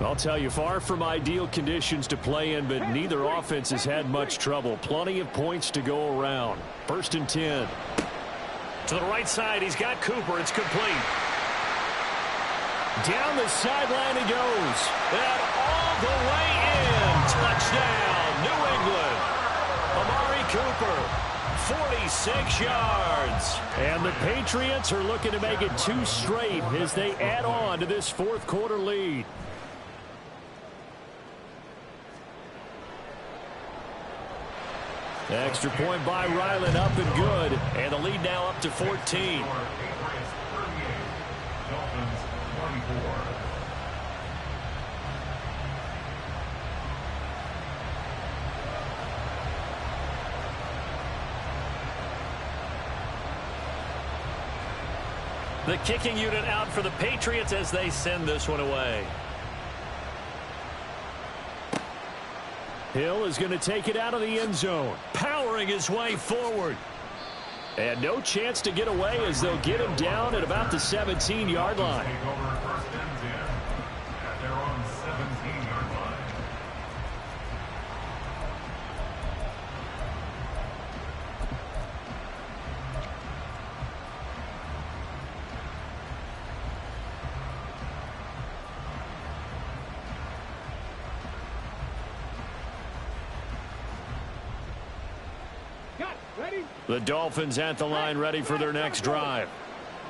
I'll tell you, far from ideal conditions to play in, but neither offense has had much trouble. Plenty of points to go around. 1st and 10. To the right side, he's got Cooper. It's complete. Down the sideline he goes. And all the way in. Touchdown, New England. Amari Cooper, 46 yards. And the Patriots are looking to make it 2 straight as they add on to this fourth quarter lead. Extra point by Ryland, up and good. And the lead now up to 14. Dolphins 24. The kicking unit out for the Patriots as they send this one away. Hill is going to take it out of the end zone. Powering his way forward. And no chance to get away as they'll get him down at about the 17-yard line. Take over 1st and 10 at their own 17-yard line. The Dolphins at the line ready for their next drive.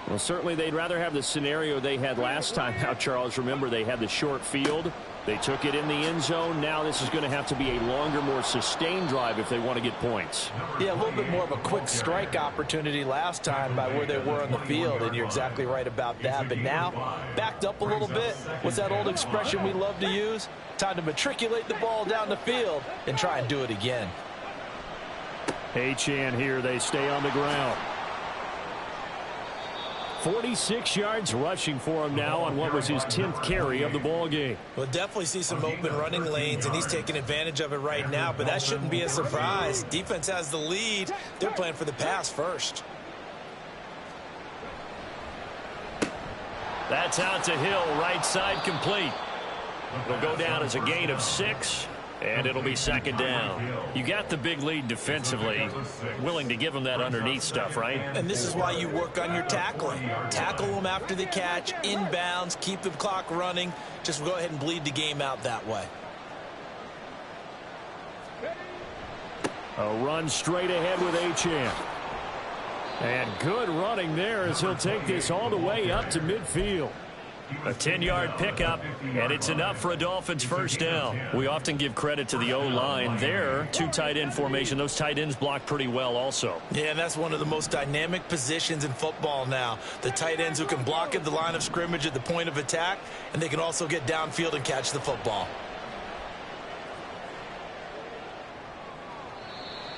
Well, certainly they'd rather have the scenario they had last time out, Charles. Remember, they had the short field. They took it in the end zone. Now this is going to have to be a longer, more sustained drive if they want to get points. Yeah, a little bit more of a quick strike opportunity last time by where they were on the field, and you're exactly right about that. But now, backed up a little bit. What's that old expression we love to use? Time to matriculate the ball down the field and try and do it again. Achane here. They stay on the ground. 46 yards rushing for him now on what was his 10th carry of the ball game. We'll definitely see some open running lanes, and he's taking advantage of it right now, but that shouldn't be a surprise. Defense has the lead. They're playing for the pass first. That's out to Hill, right side complete. It'll go down as a gain of 6. And it'll be second down. You got the big lead defensively. Willing to give them that underneath stuff, right? And this is why you work on your tackling. Tackle them after the catch, inbounds, keep the clock running. Just go ahead and bleed the game out that way. A run straight ahead with Achane. And good running there as he'll take this all the way up to midfield. A 10-yard pickup, and it's enough for a Dolphins first down. We often give credit to the O-line there. 2 tight end formation. Those tight ends block pretty well also. Yeah, and that's one of the most dynamic positions in football now. The tight ends who can block at the line of scrimmage at the point of attack, and they can also get downfield and catch the football.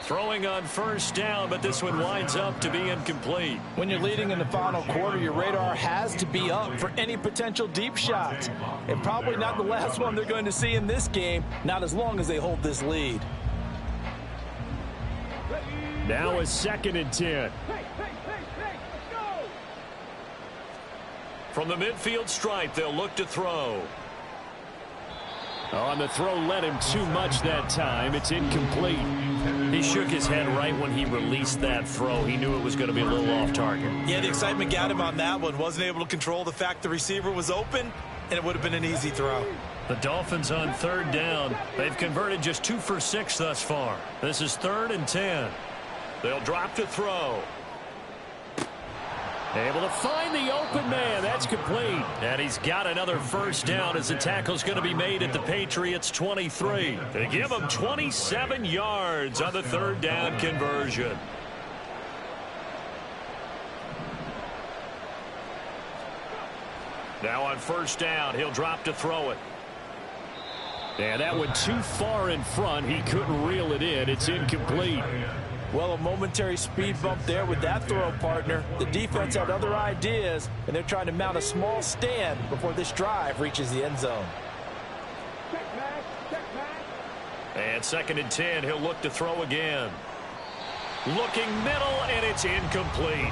Throwing on first down, but this one winds up to be incomplete. When you're leading in the final quarter, your radar has to be up for any potential deep shots. And probably not the last one they're going to see in this game, not as long as they hold this lead. Now a 2nd and 10. From the midfield stripe, they'll look to throw. On the throw, led him too much that time. It's incomplete. He shook his head right when he released that throw. He knew it was going to be a little off target. Yeah, the excitement got him on that one. Wasn't able to control the fact the receiver was open, and it would have been an easy throw. The Dolphins on 3rd down. They've converted just 2 for 6 thus far. This is 3rd and 10. They'll drop to throw. Able to find the open man. That's complete. And he's got another first down as the tackle's going to be made at the Patriots 23. They give him 27 yards on the 3rd down conversion. Now on first down, he'll drop to throw it. Yeah, that went too far in front. He couldn't reel it in. It's incomplete. Well, a momentary speed bump there with that throw, partner. The defense had other ideas, and they're trying to mount a small stand before this drive reaches the end zone. And 2nd and 10, he'll look to throw again. Looking middle, and it's incomplete.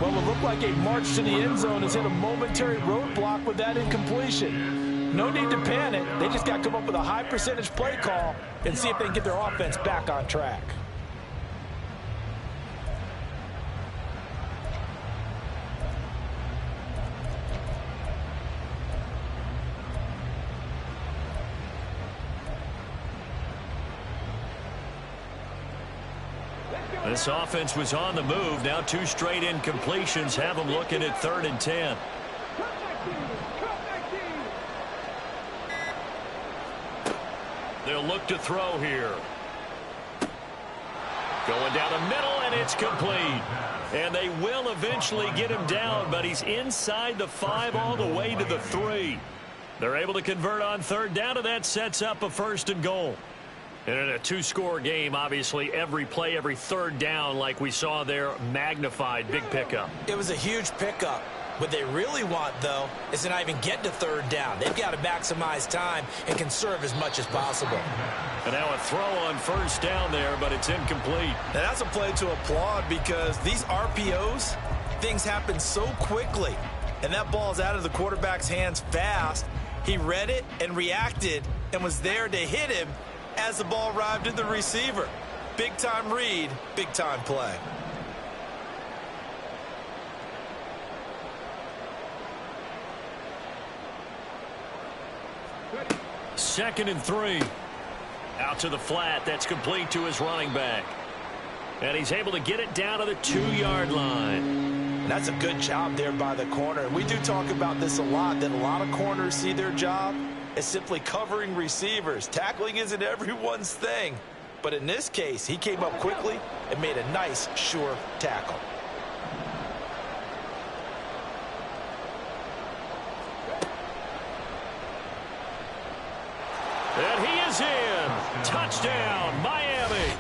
Well, it looked like a march to the end zone has hit a momentary roadblock with that incompletion. No need to panic. They just got to come up with a high percentage play call and see if they can get their offense back on track. This offense was on the move. Now 2 straight incompletions have them looking at 3rd and 10. They'll look to throw here. Going down the middle, and it's complete. And they will eventually get him down, but he's inside the 5 all the way to the 3. They're able to convert on 3rd down, and that sets up a 1st and goal. And in a 2-score game, obviously, every play, every 3rd down, like we saw there, magnified. Big pickup. It was a huge pickup. What they really want, though, is to not even get to 3rd down. They've got to maximize time and conserve as much as possible. And now a throw on 1st down there, but it's incomplete. Now, that's a play to applaud because these RPOs, things happen so quickly. And that ball's out of the quarterback's hands fast. He read it and reacted and was there to hit him as the ball arrived at the receiver. Big-time read, big-time play. Second and 3. Out to the flat. That's complete to his running back. And he's able to get it down to the 2-yard line. And that's a good job there by the corner. We do talk about this a lot, that a lot of corners see their job as simply covering receivers. Tackling isn't everyone's thing. But in this case, he came up quickly and made a nice, sure tackle. And he is in. Touchdown, Miami.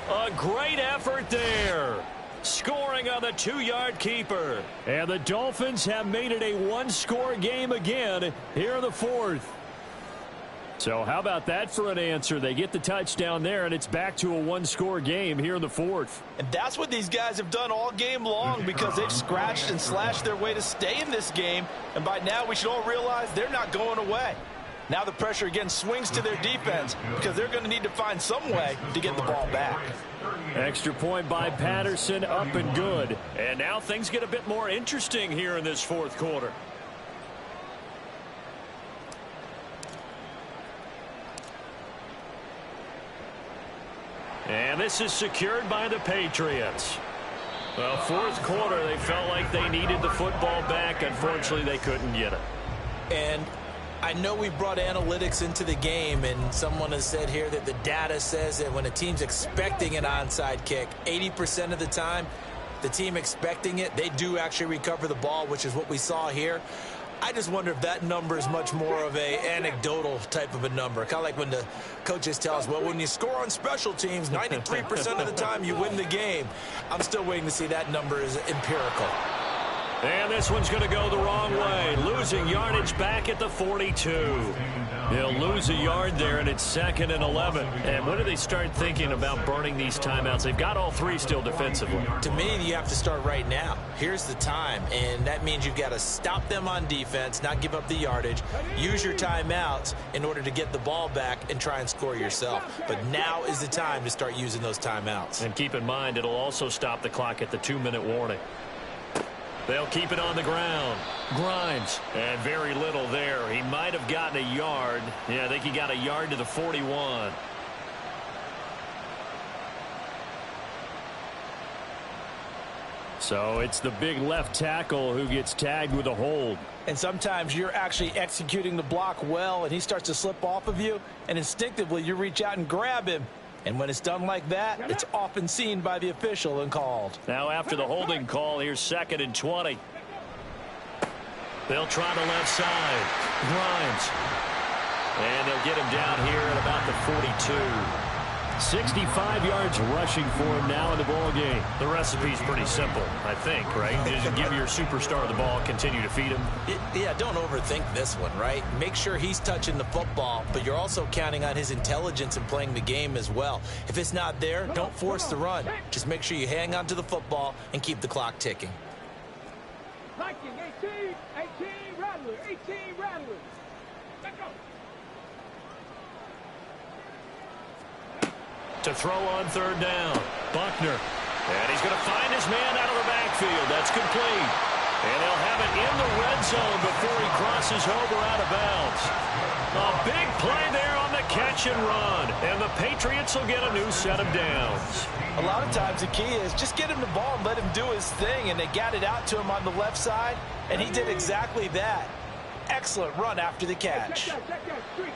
A great effort there. Scoring on the 2-yard keeper. And the Dolphins have made it a one-score game again here in the fourth. So how about that for an answer? They get the touchdown there, and it's back to a one-score game here in the fourth. And that's what these guys have done all game long, because they've scratched and slashed their way to stay in this game. And by now, we should all realize they're not going away. Now the pressure again swings to their defense, because they're going to need to find some way to get the ball back. Extra point by Patterson, up and good. And now things get a bit more interesting here in this fourth quarter. And this is secured by the Patriots. Well, fourth quarter, they felt like they needed the football back. Unfortunately, they couldn't get it. And I know we brought analytics into the game, and someone has said here that the data says that when a team's expecting an onside kick, 80% of the time, the team expecting it, they do actually recover the ball, which is what we saw here. I just wonder if that number is much more of a anecdotal type of a number. Kind of like when the coaches tell us, well, when you score on special teams, 93% of the time you win the game. I'm still waiting to see that number is empirical. And this one's going to go the wrong way. Losing yardage back at the 42. They'll lose a yard there, and it's 2nd and 11. And when do they start thinking about burning these timeouts? They've got all three still defensively. To me, you have to start right now. Here's the time, and that means you've got to stop them on defense, not give up the yardage, use your timeouts in order to get the ball back and try and score yourself. But now is the time to start using those timeouts. And keep in mind, it'll also stop the clock at the 2-minute warning. They'll keep it on the ground. Grimes. And very little there. He might have gotten a yard. Yeah, I think he got a yard to the 41. So it's the big left tackle who gets tagged with a hold. And sometimes you're actually executing the block well, and he starts to slip off of you, and instinctively you reach out and grab him. And when it's done like that, it's often seen by the official and called. Now after the holding call, here's 2nd and 20. They'll try the left side. Grimes. And they'll get him down here at about the 42. 65 yards rushing for him now in the ball game. The recipe's pretty simple, I think, right? Just give your superstar the ball, continue to feed him. Yeah, don't overthink this one, right? Make sure he's touching the football, but you're also counting on his intelligence in playing the game as well. If it's not there, don't force the run. Just make sure you hang on to the football and keep the clock ticking. Liking 18 Rattler, 18 Rattler. Let's go. To throw on 3rd down. Buckner. And he's going to find his man out of the backfield. That's complete. And he'll have it in the red zone before he crosses over out of bounds. A big play there on the catch and run. And the Patriots will get a new set of downs. A lot of times the key is just get him the ball and let him do his thing. And they got it out to him on the left side, and he did exactly that. Excellent run after the catch. Check that, street.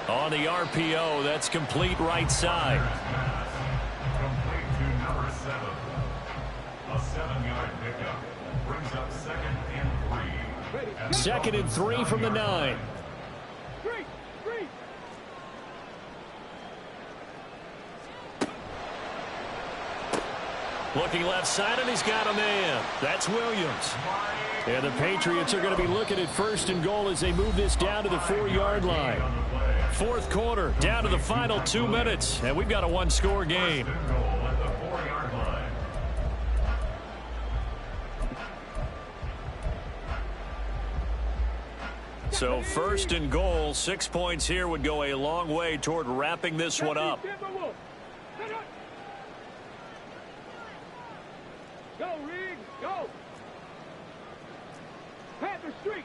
On the RPO, that's complete right side. Complete to number 7. A 7-yard pickup brings up 2nd and 3. 2nd and 3 from the 9. Street. Looking left side, and he's got a man. That's Williams. And the Patriots are going to be looking at 1st and goal as they move this down to the 4-yard line. Fourth quarter, down to the final 2 minutes, and we've got a one-score game. So 1st and goal, 6 points here would go a long way toward wrapping this one up. Go, Riggs, go. Panther Street.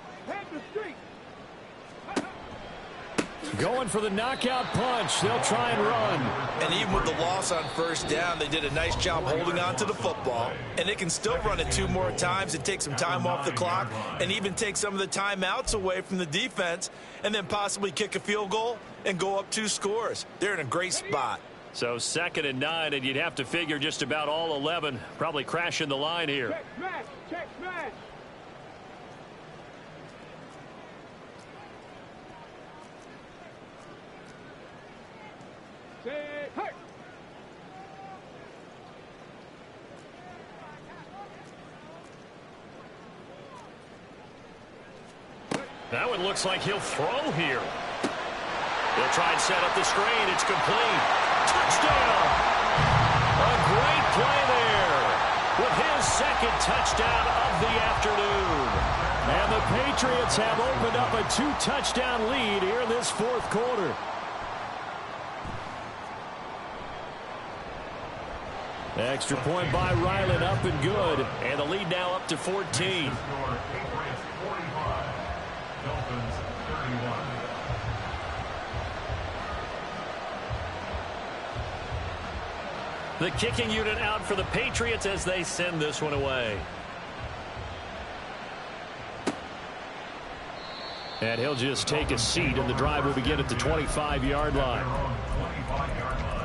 Going for the knockout punch. They'll try and run. And even with the loss on first down, they did a nice job holding on to the football. And they can still run it 2 more times and take some time off the clock and even take some of the timeouts away from the defense and then possibly kick a field goal and go up 2 scores. They're in a great spot. So 2nd and 9, and you'd have to figure just about all 11 probably crashing the line here. Check smash. Check smash. Say, hey. That one looks like he'll throw here. They'll try and set up the screen. It's complete. Touchdown! A great play there with his 2nd touchdown of the afternoon. And the Patriots have opened up a 2-touchdown lead here in this 4th quarter. Extra point by Ryland, up and good. And the lead now up to 14. Patriots 45, Dolphins 31. The kicking unit out for the Patriots as they send this one away. And he'll just take a seat, and the drive will begin at the 25-yard line. 25-yard line.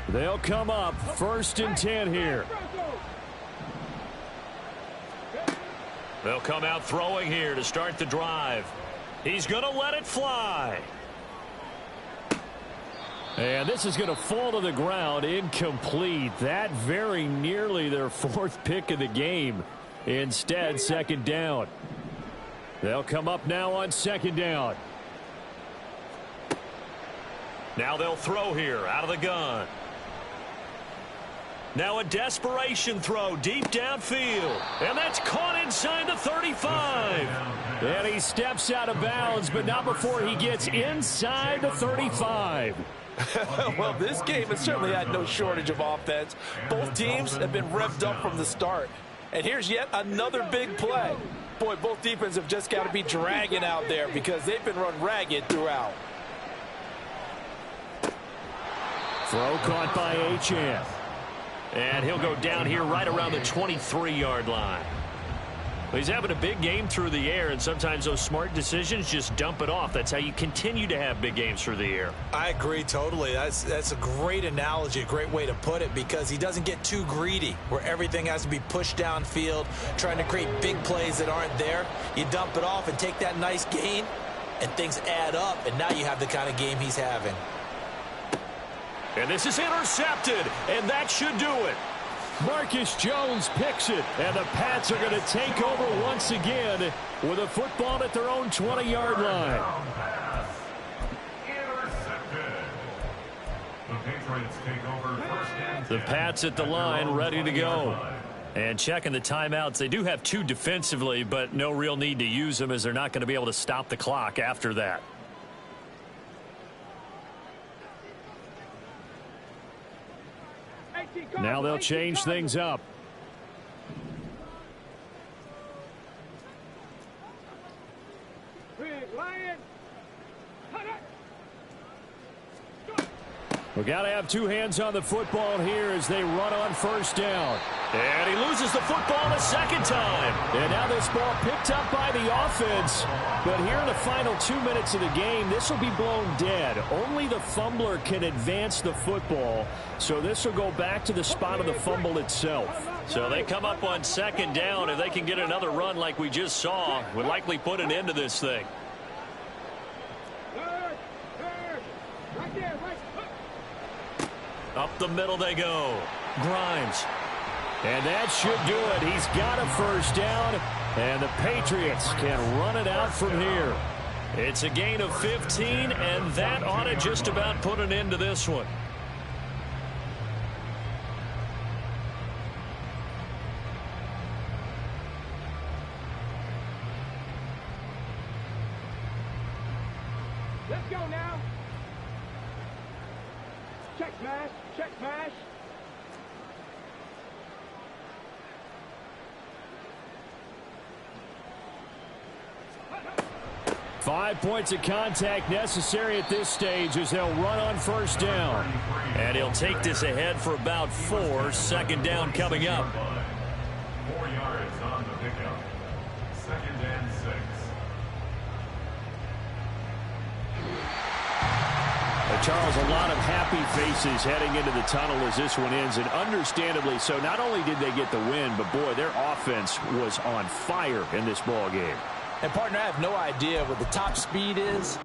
They'll come up 1st and 10 here. They'll come out throwing here to start the drive. He's going to let it fly. And this is going to fall to the ground, incomplete. That very nearly their 4th pick of the game. Instead, 2nd down. They'll come up now on 2nd down. Now they'll throw here out of the gun. Now a desperation throw deep downfield. And that's caught inside the 35. And he steps out of bounds, but not before he gets inside the 35. Well, this game has certainly had no shortage of offense. Both teams have been revved up from the start. And here's yet another big play. Boy, both defenses have just got to be dragging out there because they've been run ragged throughout. Throw caught by Achane. And he'll go down here right around the 23-yard line. He's having a big game through the air, and sometimes those smart decisions just dump it off. That's how you continue to have big games through the air. I agree totally. That's a great analogy, a great way to put it, because he doesn't get too greedy where everything has to be pushed downfield, trying to create big plays that aren't there. You dump it off and take that nice gain, and things add up, and now you have the kind of game he's having. And this is intercepted, and that should do it. Marcus Jones picks it, and the Pats are going to take over once again with a football at their own 20-yard line. Intercepted. The Patriots take over 1st and 10. The Pats at the line, ready to go. And checking the timeouts, they do have 2 defensively, but no real need to use them as they're not going to be able to stop the clock after that. Now they'll change things up. We got to have 2 hands on the football here as they run on 1st down. And he loses the football the 2nd time. And now this ball picked up by the offense. But here in the final 2 minutes of the game, this will be blown dead. Only the fumbler can advance the football. So this will go back to the spot of the fumble itself. So they come up on 2nd down. If they can get another run like we just saw, would likely put an end to this thing. Up the middle they go. Grimes. And that should do it. He's got a 1st down, and the Patriots can run it out from here. It's a gain of 15, and that ought to just about put an end to this one. go now. Check smash. Check smash. 5 points of contact necessary at this stage as they'll run on first down. And he'll take this ahead for about 4. Second down coming up. 4 yards on the pickup. 2nd and 6. Charles, a lot of happy faces heading into the tunnel as this one ends, and understandably so. Not only did they get the win, but boy, their offense was on fire in this ball game. And partner, I have no idea what the top speed is